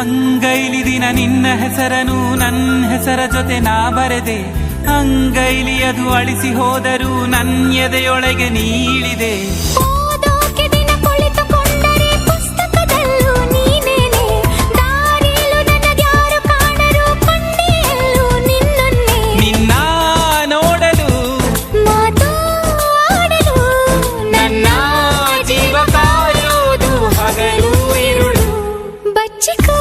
ಅಂಗೈಲಿ ದಿನ ನಿನ್ನ ಹೆಸರನು ನನ್ನ ಹೆಸರ ಜೊತೆ ನಾ ಬರೆದೆ. ಅಂಗೈಲಿ ಅದು ಅಳಿಸಿ ಹೋದರೂ ನನ್ನ ಎದೆಯೊಳಗೆ ನೀಳಿದೆ. ನಿನ್ನ ನೋಡಲು ನನ್ನ ಜೀವ ಕಾಯೋದು ಹಗಲು ಇರುಳು. ಬಚ್ಚಿಕೋ